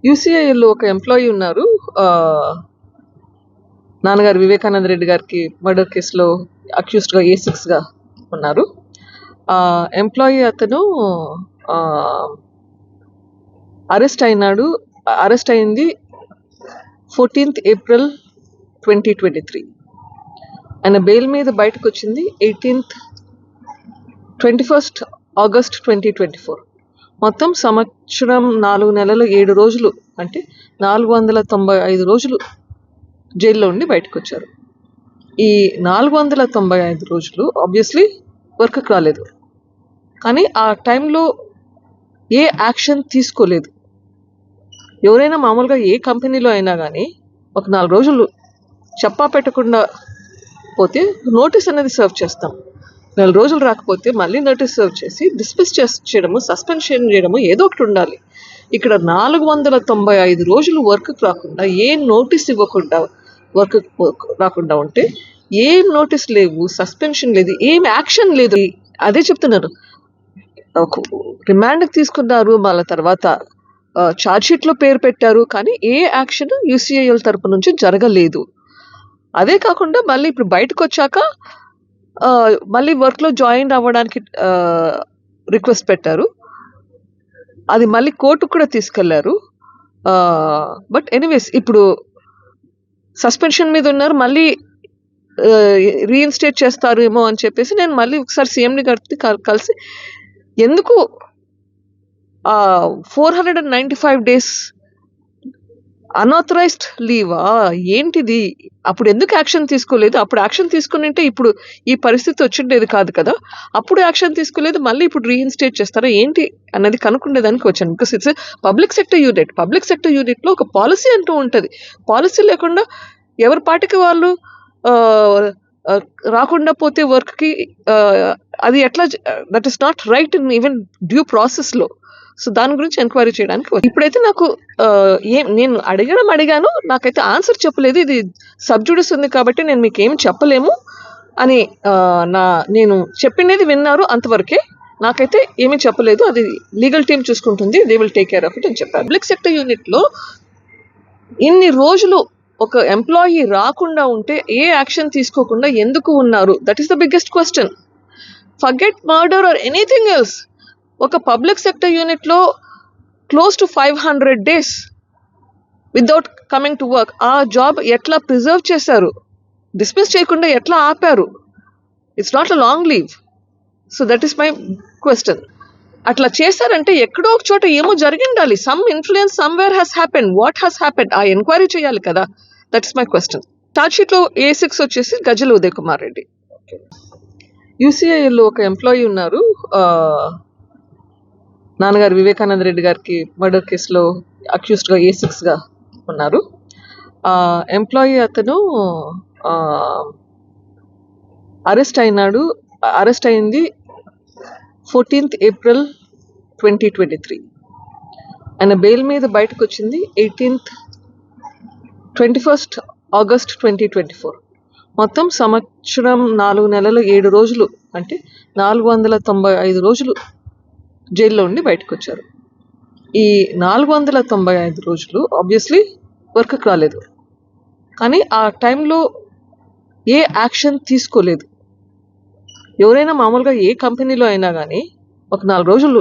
యూసీఐలో ఒక ఎంప్లాయీ ఉన్నారు. నాన్నగారు వివేకానంద రెడ్డి గారికి మర్డర్ కేసులో అక్యూస్డ్గా A6గా ఉన్నారు. ఎంప్లాయీ అతను అరెస్ట్ అయినాడు. అరెస్ట్ అయింది 14th April 2023. ఆయన బెయిల్ మీద బయటకు వచ్చింది 21st August 2024. మొత్తం సంవత్సరం 4 నెలలు 7 రోజులు అంటే 495 రోజులు జైల్లో ఉండి బయటకు వచ్చారు. ఈ 495 రోజులు ఆబ్వియస్లీ వర్క్కి రాలేదు, కానీ ఆ టైంలో ఏ యాక్షన్ తీసుకోలేదు. ఎవరైనా మామూలుగా ఏ కంపెనీలో అయినా కానీ ఒక 4 రోజులు చెప్పా పెట్టకుండా పోతే నోటీస్ అనేది సర్వ్ చేస్తాం. 4 రోజులు రాకపోతే మళ్ళీ నోటీస్ సర్వ్ చేసి డిస్మిస్ చేయడము, సస్పెన్షన్ చేయడము ఏదో ఒకటి ఉండాలి. ఇక్కడ 495 రోజులు వర్క్కి రాకుండా, ఏం నోటీస్ ఇవ్వకుండా వర్క్ రాకుండా ఉంటే, ఏం నోటీస్ లేవు, సస్పెన్షన్ లేదు, ఏం యాక్షన్ లేదు. అదే చెప్తున్నారు. రిమాండ్కి తీసుకున్నారు, మళ్ళీ తర్వాత ఛార్జ్షీట్లో పేరు పెట్టారు, కానీ ఏ యాక్షన్ UCIL తరపు నుంచి జరగలేదు. అదే కాకుండా మళ్ళీ ఇప్పుడు బయటకు వచ్చాక మళ్ళీ వర్క్లో జాయిన్ అవ్వడానికి రిక్వెస్ట్ పెట్టారు. అది మళ్ళీ కోర్టుకు కూడా తీసుకెళ్లారు. బట్ ఎనీవేస్ ఇప్పుడు సస్పెన్షన్ మీద ఉన్నారు. మళ్ళీ రీఇన్స్టేట్ చేస్తారేమో అని చెప్పేసి నేను మళ్ళీ ఒకసారి సీఎంని గారితో కలిసి, ఎందుకు 495 days అన్ఆథరైజ్డ్ లీవా ఏంటిది? అప్పుడు ఎందుకు యాక్షన్ తీసుకోలేదు? అప్పుడు యాక్షన్ తీసుకుని ఉంటే ఇప్పుడు ఈ పరిస్థితి వచ్చిండేది కాదు కదా. అప్పుడు యాక్షన్ తీసుకోలేదు, మళ్ళీ ఇప్పుడు రీఇన్స్టేట్ చేస్తారా ఏంటి అన్నది కనుక్కునేదానికి వచ్చాను. Because it's public sector unit. Public sector యూనిట్లో ఒక పాలసీ అంటూ ఉంటుంది. పాలసీ లేకుండా ఎవరి పాటికి వాళ్ళు రాకుండా పోతే వర్క్కి అది ఎట్లా, that is not right in even due ప్రాసెస్లో. సో దాని గురించి ఎంక్వైరీ చేయడానికి ఇప్పుడైతే నాకు నేను అడిగాను, నాకైతే ఆన్సర్ చెప్పలేదు. ఇది సబ్జుడిస్ ఉంది కాబట్టి నేను మీకు ఏమి చెప్పలేము అని నేను చెప్పినది విన్నారు, అంతవరకే. నాకైతే ఏమీ చెప్పలేదు. అది లీగల్ టీమ్ చూసుకుంటుంది, they will take care of it అని చెప్పారు. పబ్లిక్ సెక్టర్ యూనిట్లో ఇన్ని రోజులు ఒక ఎంప్లాయీ రాకుండా ఉంటే ఏ యాక్షన్ తీసుకోకుండా ఎందుకు ఉన్నారు? That is the biggest question. Forget murder or anything else. ఒక పబ్లిక్ సెక్టర్ యూనిట్లో close to 500 days without coming to work. ఆ జాబ్ ఎట్లా ప్రిజర్వ్ చేశారు? డిస్మిస్ చేయకుండా ఎట్లా ఆపారు? It's not a long leave. So that is my question. అట్లా చేశారంటే ఎక్కడో ఒక చోట ఏమో జరిగిండాలి. Some influence somewhere has happen. What has happen? ఆ ఎంక్వైరీ చేయాలి కదా. That is my question. ఛార్జ్షీట్లో A6 వచ్చేసి గజ్జల ఉదయ్ కుమార్ రెడ్డి. UCIలో ఒక ఎంప్లాయీ ఉన్నారు. నాన్నగారు వివేకానంద రెడ్డి గారికి మర్డర్ కేసులో అక్యూస్డ్గా A6గా ఉన్నారు. ఎంప్లాయీ అతను అరెస్ట్ అయినాడు. అరెస్ట్ అయింది 14th April 2023. ఆయన బెయిల్ మీద బయటకు వచ్చింది 21st August 2024. మొత్తం సంవత్సరం 4 నెలలు 7 రోజులు అంటే 495 రోజులు జైల్లో ఉండి బయటకు వచ్చారు. ఈ 495 రోజులు ఆబ్వియస్లీ వర్క్కి రాలేదు, కానీ ఆ టైంలో ఏ యాక్షన్ తీసుకోలేదు. ఎవరైనా మామూలుగా ఏ కంపెనీలో అయినా కానీ ఒక 4 రోజులు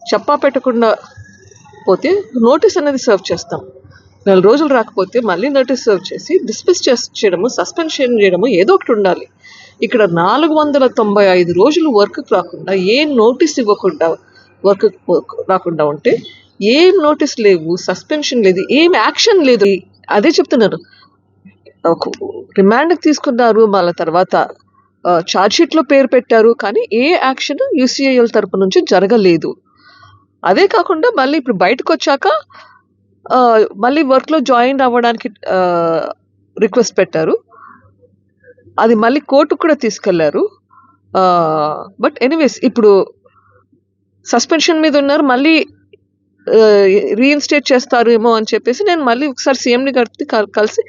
చెప్పా పెట్టకుండా పోతే నోటీస్ అనేది సర్వ్ చేస్తాం. 4 రోజులు రాకపోతే మళ్ళీ నోటీస్ సర్వ్ చేసి డిస్మిస్ చేయడము, సస్పెన్షన్ చేయడము ఏదో ఒకటి ఉండాలి. ఇక్కడ 495 రోజులు వర్క్కి రాకుండా, ఏం నోటీస్ ఇవ్వకుండా వర్క్ రాకుండా ఉంటే, ఏం నోటీస్ లేవు, సస్పెన్షన్ లేదు, ఏం యాక్షన్ లేదు. అదే చెప్తున్నారు. రిమాండ్కి తీసుకున్నారు, మళ్ళీ తర్వాత ఛార్జ్షీట్లో పేరు పెట్టారు, కానీ ఏ యాక్షన్ UCIL తరపు నుంచి జరగలేదు. అదే కాకుండా మళ్ళీ ఇప్పుడు బయటకు వచ్చాక మళ్ళీ వర్క్లో జాయిన్ అవ్వడానికి రిక్వెస్ట్ పెట్టారు. అది మళ్ళీ కోర్టుకు కూడా తీసుకెళ్లారు. బట్ ఎనీవేస్ ఇప్పుడు సస్పెన్షన్ మీద ఉన్నారు. మళ్ళీ రీఇన్స్టేట్ చేస్తారేమో అని చెప్పేసి నేను మళ్ళీ ఒకసారి సీఎంని గారితో కలిసి,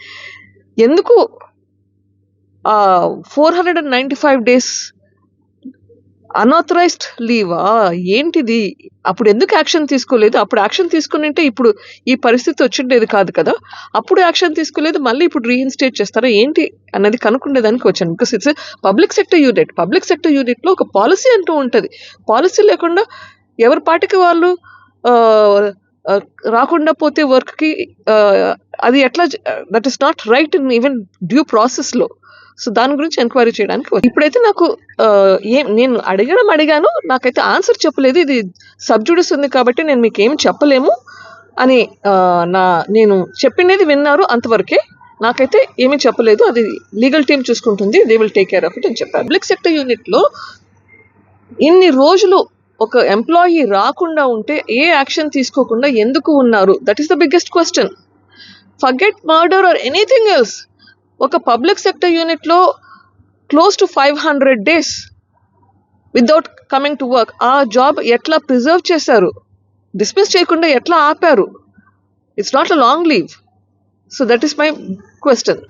ఎందుకు 495 days అన్ఆథరైజ్డ్ లీవా? ఏంటిది? అప్పుడు ఎందుకు యాక్షన్ తీసుకోలేదు? అప్పుడు యాక్షన్ తీసుకునింటే ఇప్పుడు ఈ పరిస్థితి వచ్చిండేది కాదు కదా! అప్పుడు యాక్షన్ తీసుకోలేదు, మళ్ళీ ఇప్పుడు రీఇన్‌స్టేట్ చేస్తారా ఏంటి అన్నది కనుక్కునేదానికి వచ్చాను. Because it's public sector unit. Public sector యూనిట్‌లో ఒక పాలిసీ అంటూ ఉంటది. పాలిసీ లేకుండా ఎవరి పాటికి వాళ్ళు ఆహ్, ఆహ్, రాకుండా పోతే వర్క్‌కి అది ఎట్లా that is not right in even due ప్రాసెస్‌లో. సో దాని గురించి ఎంక్వైరీ చేయడానికి ఇప్పుడైతే నాకు నేను అడిగాను, నాకైతే ఆన్సర్ చెప్పలేదు. ఇది సబ్జుడిస్ ఉంది కాబట్టి నేను మీకు ఏం చెప్పలేము అని నేను చెప్పినది విన్నారు అంతవరకే. నాకైతే ఏమీ చెప్పలేదు. అది లీగల్ టీమ్ చూసుకుంటుంది. They will take care of it అని చెప్పారు. పబ్లిక్ సెక్టర్ యూనిట్లో ఇన్ని రోజులు ఒక ఎంప్లాయీ రాకుండా ఉంటే ఏ యాక్షన్ తీసుకోకుండా ఎందుకు ఉన్నారు? That is the biggest question. Forget murder or anything else. ఒక పబ్లిక్ సెక్టర్ యూనిట్లో close to 500 days without coming to work. ఆ జాబ్ ఎట్లా ప్రిజర్వ్ చేశారు? డిస్మిస్ చేయకుండా ఎట్లా ఆపారు? It's not a long leave. So that is my question.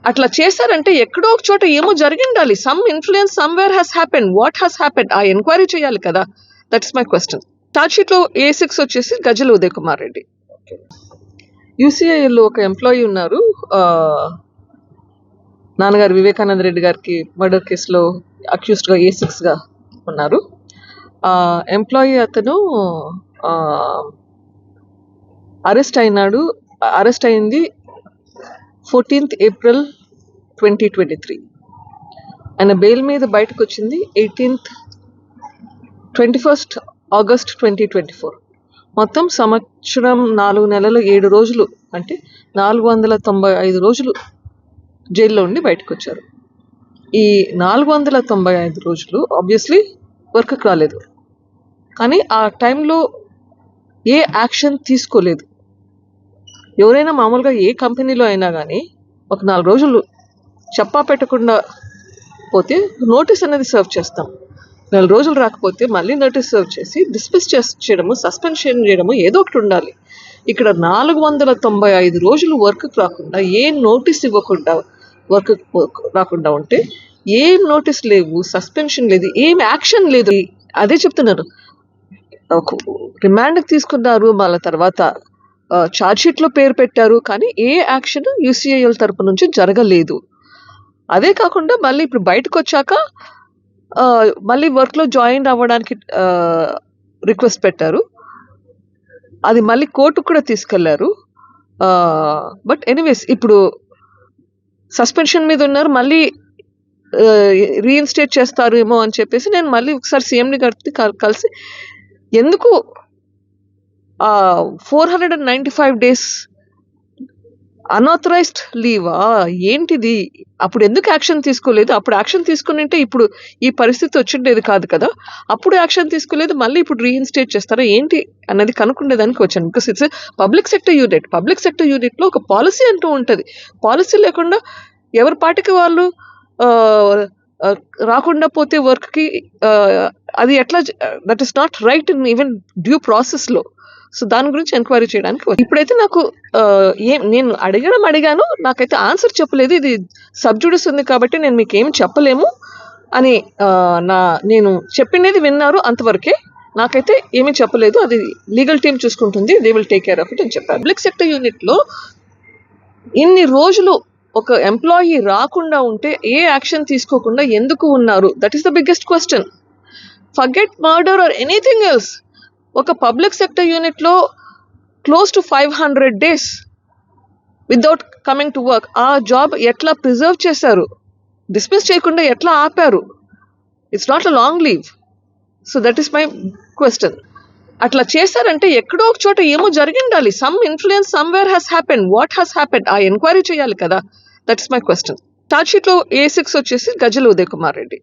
అట్లా చేశారంటే ఎక్కడో ఒక చోట ఏమో జరిగిండాలి. Some influence somewhere has happen. What has happen? ఆ ఎంక్వైరీ చేయాలి కదా. That is my question. Charge షీట్లో A6 వచ్చేసి గజ్జల ఉదయ్ కుమార్ రెడ్డి. UCIలో ఒక ఎంప్లాయీ ఉన్నారు. నాన్నగారు వివేకానంద రెడ్డి గారికి మర్డర్ కేసులో అక్యూస్డ్గా A6గా ఉన్నారు. ఎంప్లాయీ అతను అరెస్ట్ అయింది 14th April 2023. ఆయన బెయిల్ మీద బయటకు వచ్చింది 21st August 2024. మొత్తం సంవత్సరం 4 నెలలు 7 రోజులు, అంటే 495 రోజులు జైల్లో ఉండి బయటకు వచ్చారు. ఈ 495 రోజులు ఆబ్వియస్లీ వర్క్కి రాలేదు, కానీ ఆ టైంలో ఏ యాక్షన్ తీసుకోలేదు. ఎవరైనా మామూలుగా ఏ కంపెనీలో అయినా కానీ ఒక 4 రోజులు చెప్పా పెట్టకుండా పోతే నోటీస్ అనేది సర్వ్ చేస్తాం. 4 రోజులు రాకపోతే మళ్ళీ నోటీస్ సర్వ్ చేసి డిస్మిస్ చేయడము, సస్పెన్షన్ చేయడము ఏదో ఒకటి ఉండాలి. ఇక్కడ 495 రోజులు వర్క్ రాకుండా, ఏం నోటీస్ ఇవ్వకుండా వర్క్ రాకుండా ఉంటే, ఏం నోటీస్ లేవు, సస్పెన్షన్ లేదు, ఏం యాక్షన్ లేదు. అదే చెప్తున్నారు. రిమాండ్కి తీసుకున్నారు, మళ్ళీ తర్వాత ఛార్జ్ షీట్లో పేరు పెట్టారు, కానీ ఏ యాక్షన్ UCIL తరపు నుంచి జరగలేదు. అదే కాకుండా మళ్ళీ ఇప్పుడు బయటకు వచ్చాక మళ్ళీ వర్క్లో జాయిన్ అవ్వడానికి రిక్వెస్ట్ పెట్టారు. అది మళ్ళీ కోర్టుకు కూడా తీసుకెళ్లారు. బట్ ఎనీవేస్ ఇప్పుడు సస్పెన్షన్ మీద ఉన్నారు. మళ్ళీ రీఇన్స్టేట్ చేస్తారు ఏమో అని చెప్పేసి నేను మళ్ళీ ఒకసారి CMని కలిసి ఎందుకు 495 days అన్ఆథరైజ్డ్ లీవా? ఏంటిది? అప్పుడు ఎందుకు యాక్షన్ తీసుకోలేదు? అప్పుడు యాక్షన్ తీసుకునింటే ఇప్పుడు ఈ పరిస్థితి వచ్చిండేది కాదు కదా. అప్పుడు యాక్షన్ తీసుకోలేదు, మళ్ళీ ఇప్పుడు రీఇన్స్టేట్ చేస్తారా ఏంటి అన్నది కనుక్కునేదానికి వచ్చాను. Because it's public sector unit. Public sector యూనిట్లో ఒక పాలసీ అంటూ ఉంటది. పాలసీ లేకుండా ఎవరి పాటికి వాళ్ళు రాకుండా పోతే వర్క్కి అది ఎట్లా that is not right in even due ప్రాసెస్లో. సో దాని గురించి ఎంక్వైరీ చేయడానికి ఇప్పుడైతే నాకు నేను అడిగాను, నాకైతే ఆన్సర్ చెప్పలేదు. ఇది సబ్జుడిస్ ఉంది కాబట్టి నేను మీకు ఏం చెప్పలేము అని నేను చెప్పినది విన్నారు అంతవరకే. నాకైతే ఏమీ చెప్పలేదు. అది లీగల్ టీమ్ చూసుకుంటుంది. They will take care of it అని చెప్పారు. పబ్లిక్ సెక్టర్ యూనిట్లో ఇన్ని రోజులు ఒక ఎంప్లాయీ రాకుండా ఉంటే ఏ యాక్షన్ తీసుకోకుండా ఎందుకు ఉన్నారు? That is the biggest question. Forget murder or anything else. ఒక పబ్లిక్ సెక్టర్ యూనిట్లో close to 500 days without coming to work. ఆ జాబ్ ఎట్లా ప్రిజర్వ్ చేశారు? డిస్మిస్ చేయకుండా ఎట్లా ఆపారు? It's not a long leave. So that is my question. అట్లా చేశారంటే ఎక్కడో ఒక చోట ఏమో జరిగిండాలి. Some influence somewhere has happen. What has happen? ఆ ఎంక్వైరీ చేయాలి కదా. That is my question. Charge షీట్లో A6 వచ్చేసి గజ్జల ఉదయ్ కుమార్ రెడ్డి.